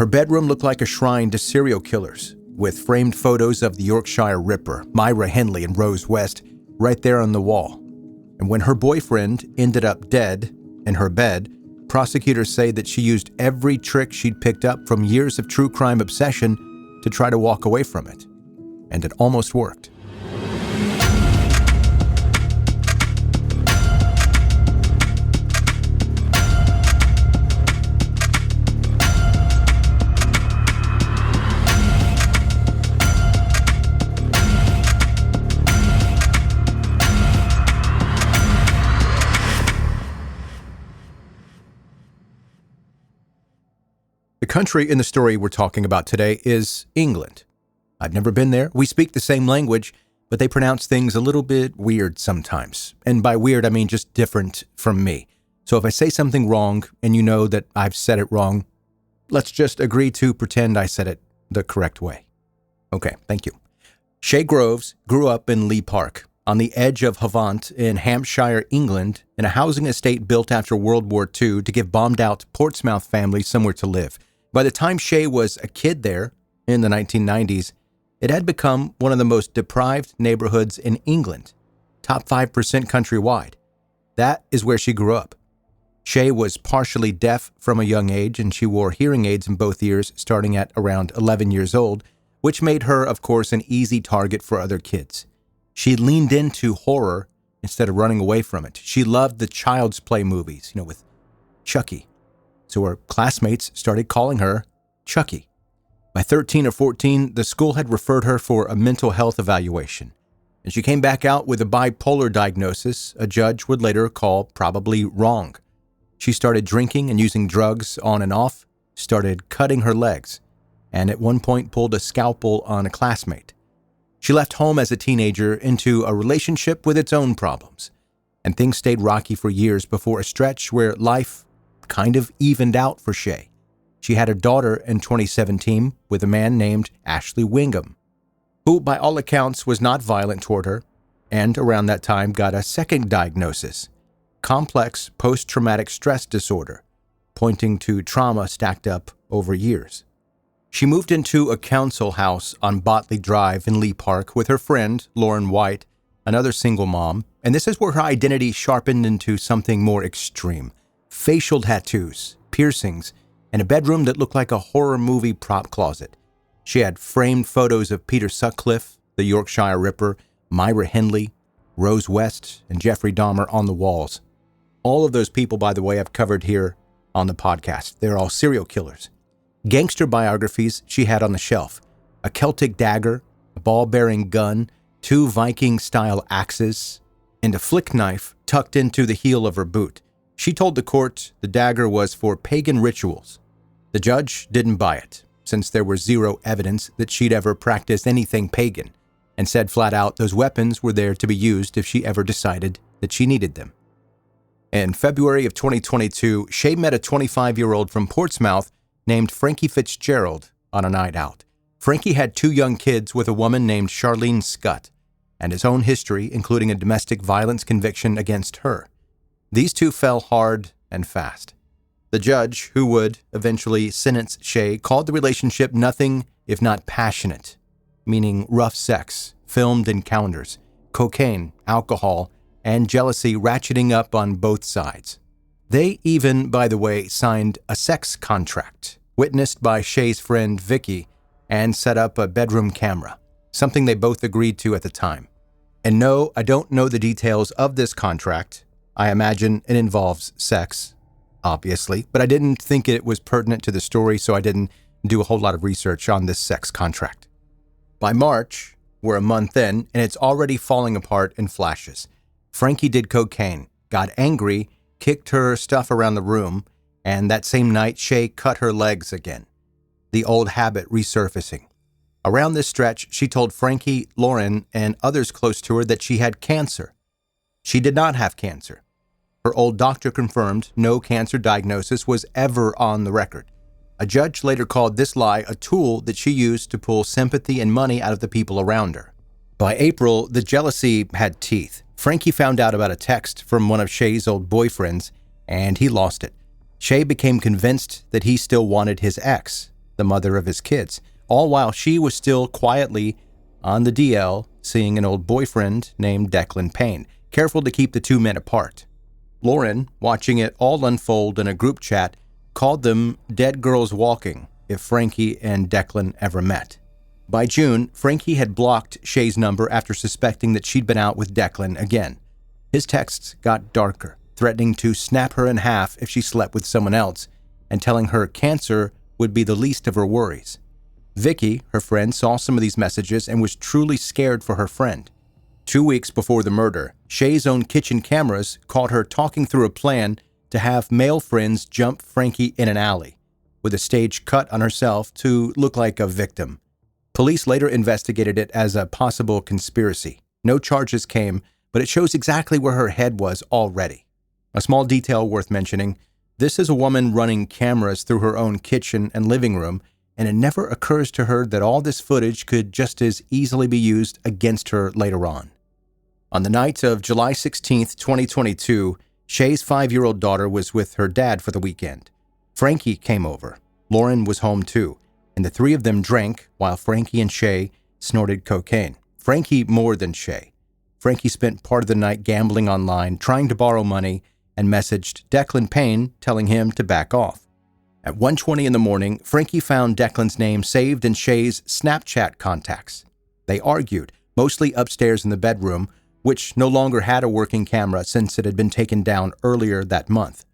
Her bedroom looked like a shrine to serial killers, with framed photos of the Yorkshire Ripper, Myra Hindley, and Rose West right there on the wall. And when her boyfriend ended up dead in her bed, prosecutors say that she used every trick she'd picked up from years of true crime obsession to try to walk away from it. And it almost worked. The country in the story we're talking about today is England. I've never been there. We speak the same language, but they pronounce things a little bit weird sometimes. And by weird, I mean just different from me. So if I say something wrong and you know that I've said it wrong, let's just agree to pretend I said it the correct way. Okay, thank you. Shaye Groves grew up in Lee Park, on the edge of Havant in Hampshire, England, in a housing estate built after World War II to give bombed-out Portsmouth families somewhere to live. By the time Shaye was a kid there, in the 1990s, it had become one of the most deprived neighborhoods in England, top 5% countrywide. That is where she grew up. Shaye was partially deaf from a young age, and she wore hearing aids in both ears starting at around 11 years old, which made her, of course, an easy target for other kids. She leaned into horror instead of running away from it. She loved the Child's Play movies, with Chucky. So her classmates started calling her Chucky. By 13 or 14, the school had referred her for a mental health evaluation, and she came back out with a bipolar diagnosis a judge would later call probably wrong. She started drinking and using drugs on and off, started cutting her legs, and at one point pulled a scalpel on a classmate. She left home as a teenager into a relationship with its own problems, and things stayed rocky for years before a stretch where life kind of evened out for Shaye. She had a daughter in 2017 with a man named Ashley Wingham, who by all accounts was not violent toward her, and around that time got a second diagnosis, complex post-traumatic stress disorder, pointing to trauma stacked up over years. She moved into a council house on Botley Drive in Lee Park with her friend, Lauren White, another single mom, and this is where her identity sharpened into something more extreme. Facial tattoos, piercings, and a bedroom that looked like a horror movie prop closet. She had framed photos of Peter Sutcliffe, the Yorkshire Ripper, Myra Hindley, Rose West, and Jeffrey Dahmer on the walls. All of those people, by the way, I've covered here on the podcast. They're all serial killers. Gangster biographies she had on the shelf. A Celtic dagger, a ball-bearing gun, 2 Viking-style axes, and a flick knife tucked into the heel of her boot. She told the court the dagger was for pagan rituals. The judge didn't buy it, since there was zero evidence that she'd ever practiced anything pagan, and said flat out those weapons were there to be used if she ever decided that she needed them. In February of 2022, Shaye met a 25-year-old from Portsmouth named Frankie Fitzgerald on a night out. Frankie had 2 young kids with a woman named Charlene Scott, and his own history, including a domestic violence conviction against her. These two fell hard and fast. The judge, who would eventually sentence Shaye, called the relationship nothing if not passionate, meaning rough sex, filmed encounters, cocaine, alcohol, and jealousy ratcheting up on both sides. They even, by the way, signed a sex contract, witnessed by Shaye's friend Vicky, and set up a bedroom camera, something they both agreed to at the time. And no, I don't know the details of this contract. I imagine it involves sex, obviously, but I didn't think it was pertinent to the story, so I didn't do a whole lot of research on this sex contract. By March, we're a month in, and it's already falling apart in flashes. Frankie did cocaine, got angry, kicked her stuff around the room, and that same night, Shaye cut her legs again. The old habit resurfacing. Around this stretch, she told Frankie, Lauren, and others close to her that she had cancer. She did not have cancer. Her old doctor confirmed no cancer diagnosis was ever on the record. A judge later called this lie a tool that she used to pull sympathy and money out of the people around her. By April, the jealousy had teeth. Frankie found out about a text from one of Shaye's old boyfriends, and he lost it. Shaye became convinced that he still wanted his ex, the mother of his kids, all while she was still quietly on the DL seeing an old boyfriend named Declan Payne, careful to keep the two men apart. Lauren, watching it all unfold in a group chat, called them dead girls walking if Frankie and Declan ever met. By June, Frankie had blocked Shaye's number after suspecting that she'd been out with Declan again. His texts got darker, threatening to snap her in half if she slept with someone else, and telling her cancer would be the least of her worries. Vicky, her friend, saw some of these messages and was truly scared for her friend. 2 weeks before the murder, Shaye's own kitchen cameras caught her talking through a plan to have male friends jump Frankie in an alley, with a staged cut on herself to look like a victim. Police later investigated it as a possible conspiracy. No charges came, but it shows exactly where her head was already. A small detail worth mentioning, this is a woman running cameras through her own kitchen and living room, and it never occurs to her that all this footage could just as easily be used against her later on. On the night of July 16, 2022, Shaye's 5-year-old daughter was with her dad for the weekend. Frankie came over. Lauren was home too, and the three of them drank while Frankie and Shaye snorted cocaine. Frankie more than Shaye. Frankie spent part of the night gambling online, trying to borrow money, and messaged Declan Payne telling him to back off. At 1:20 in the morning, Frankie found Declan's name saved in Shaye's Snapchat contacts. They argued, mostly upstairs in the bedroom, which no longer had a working camera since it had been taken down earlier that month.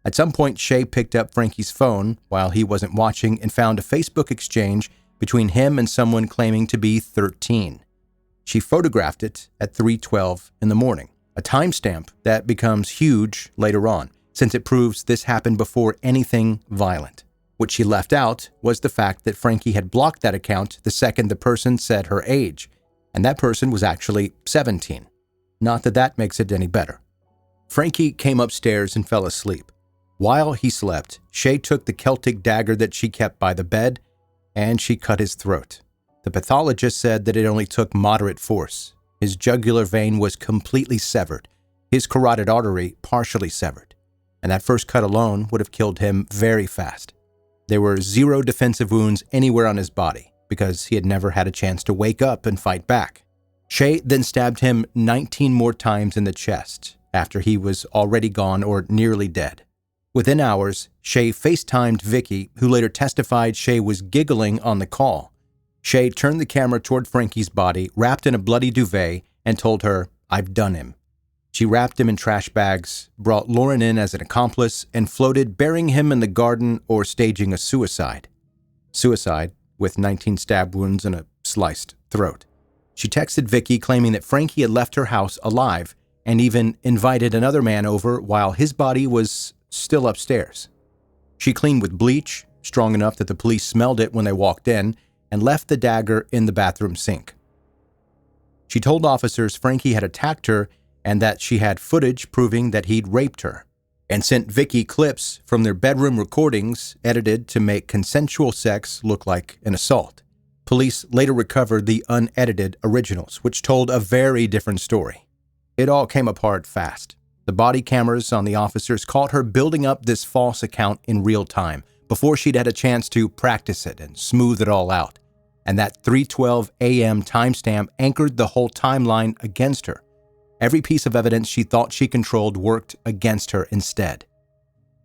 At some point, Shaye picked up Frankie's phone while he wasn't watching and found a Facebook exchange between him and someone claiming to be 13. She photographed it at 3:12 in the morning, a timestamp that becomes huge later on, since it proves this happened before anything violent. What she left out was the fact that Frankie had blocked that account the second the person said her age, and that person was actually 17. Not that that makes it any better. Frankie came upstairs and fell asleep. While he slept, Shaye took the Celtic dagger that she kept by the bed, and she cut his throat. The pathologist said that it only took moderate force. His jugular vein was completely severed, his carotid artery partially severed, and that first cut alone would have killed him very fast. There were 0 defensive wounds anywhere on his body because he had never had a chance to wake up and fight back. Shaye then stabbed him 19 more times in the chest after he was already gone or nearly dead. Within hours, Shaye FaceTimed Vicky, who later testified Shaye was giggling on the call. Shaye turned the camera toward Frankie's body, wrapped in a bloody duvet, and told her, "I've done him." She wrapped him in trash bags, brought Lauren in as an accomplice, and floated burying him in the garden or staging a suicide. Suicide, with 19 stab wounds and a sliced throat. She texted Vicky claiming that Frankie had left her house alive and even invited another man over while his body was still upstairs. She cleaned with bleach, strong enough that the police smelled it when they walked in, and left the dagger in the bathroom sink. She told officers Frankie had attacked her and that she had footage proving that he'd raped her, and sent Vicky clips from their bedroom recordings edited to make consensual sex look like an assault. Police later recovered the unedited originals, which told a very different story. It all came apart fast. The body cameras on the officers caught her building up this false account in real time before she'd had a chance to practice it and smooth it all out. And that 3:12 a.m. timestamp anchored the whole timeline against her. Every piece of evidence she thought she controlled worked against her instead.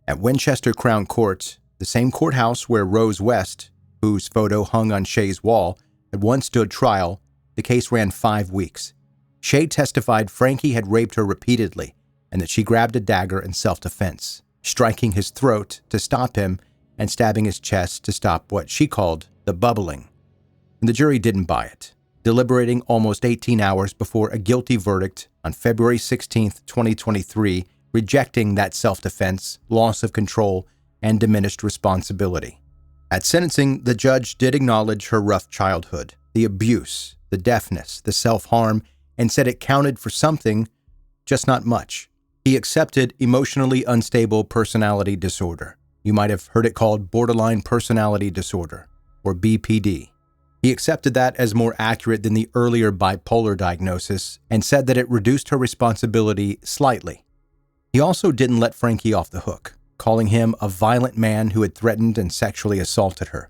At Winchester Crown Court, the same courthouse where Rose West, whose photo hung on Shaye's wall, had once stood trial, the case ran 5 weeks. Shaye testified Frankie had raped her repeatedly and that she grabbed a dagger in self-defense, striking his throat to stop him and stabbing his chest to stop what she called the bubbling. And the jury didn't buy it, deliberating almost 18 hours before a guilty verdict on February 16, 2023, rejecting that self-defense, loss of control, and diminished responsibility. At sentencing, the judge did acknowledge her rough childhood, the abuse, the deafness, the self-harm, and said it counted for something, just not much. He accepted emotionally unstable personality disorder. You might have heard it called borderline personality disorder, or BPD. He accepted that as more accurate than the earlier bipolar diagnosis and said that it reduced her responsibility slightly. He also didn't let Frankie off the hook, calling him a violent man who had threatened and sexually assaulted her.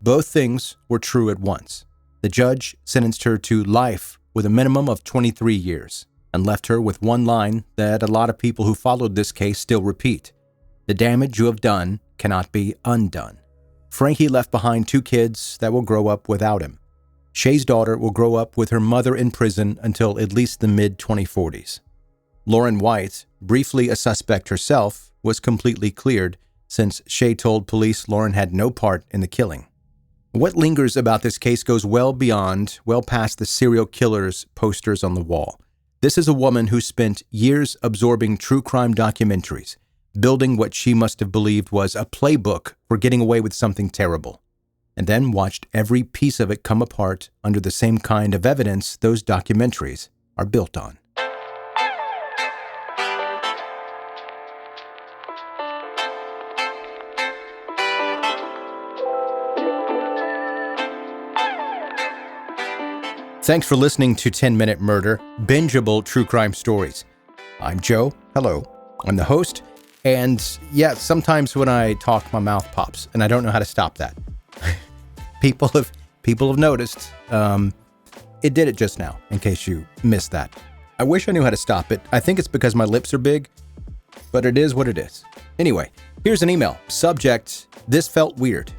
Both things were true at once. The judge sentenced her to life with a minimum of 23 years and left her with one line that a lot of people who followed this case still repeat. The damage you have done cannot be undone. Frankie left behind 2 kids that will grow up without him. Shaye's daughter will grow up with her mother in prison until at least the mid-2040s. Lauren White, briefly a suspect herself, was completely cleared since Shaye told police Lauren had no part in the killing. What lingers about this case goes well past the serial killer's posters on the wall. This is a woman who spent years absorbing true crime documentaries, building what she must have believed was a playbook for getting away with something terrible, and then watched every piece of it come apart under the same kind of evidence those documentaries are built on. Thanks for listening to 10-Minute Murder, bingeable true crime stories. I'm Joe. Hello. I'm the host. And yeah, sometimes when I talk, my mouth pops, and I don't know how to stop that. People have noticed. It did it just now, in case you missed that. I wish I knew how to stop it. I think it's because my lips are big, but it is what it is. Anyway, here's an email. Subject, this felt weird.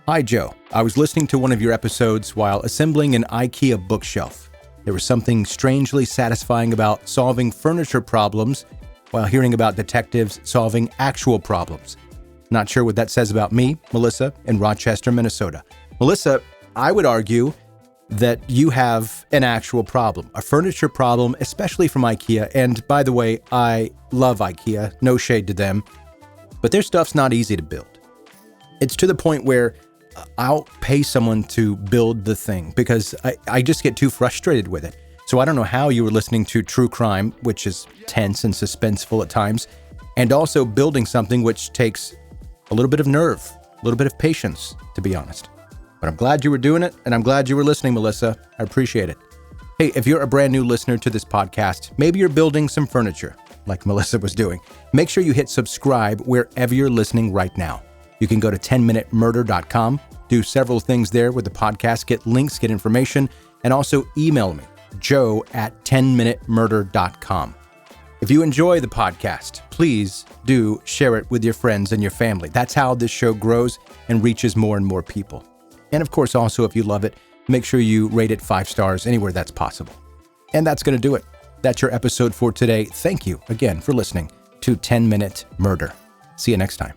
Hi, Joe. I was listening to one of your episodes while assembling an IKEA bookshelf. There was something strangely satisfying about solving furniture problems while hearing about detectives solving actual problems. Not sure what that says about me, Melissa, in Rochester, Minnesota. Melissa, I would argue that you have an actual problem, a furniture problem, especially from IKEA. And by the way, I love IKEA, no shade to them, but their stuff's not easy to build. It's to the point where I'll pay someone to build the thing because I just get too frustrated with it. So I don't know how you were listening to true crime, which is tense and suspenseful at times, and also building something which takes a little bit of nerve, a little bit of patience, to be honest. But I'm glad you were doing it, and I'm glad you were listening, Melissa. I appreciate it. Hey, if you're a brand new listener to this podcast, maybe you're building some furniture, like Melissa was doing. Make sure you hit subscribe wherever you're listening right now. You can go to 10minutemurder.com, do several things there with the podcast, get links, get information, and also email me, joe@10minutemurder.com. If you enjoy the podcast, please do share it with your friends and your family. That's how this show grows and reaches more and more people. And of course, also, if you love it, make sure you rate it 5 stars anywhere that's possible. And that's going to do it. That's your episode for today. Thank you again for listening to 10 Minute Murder. See you next time.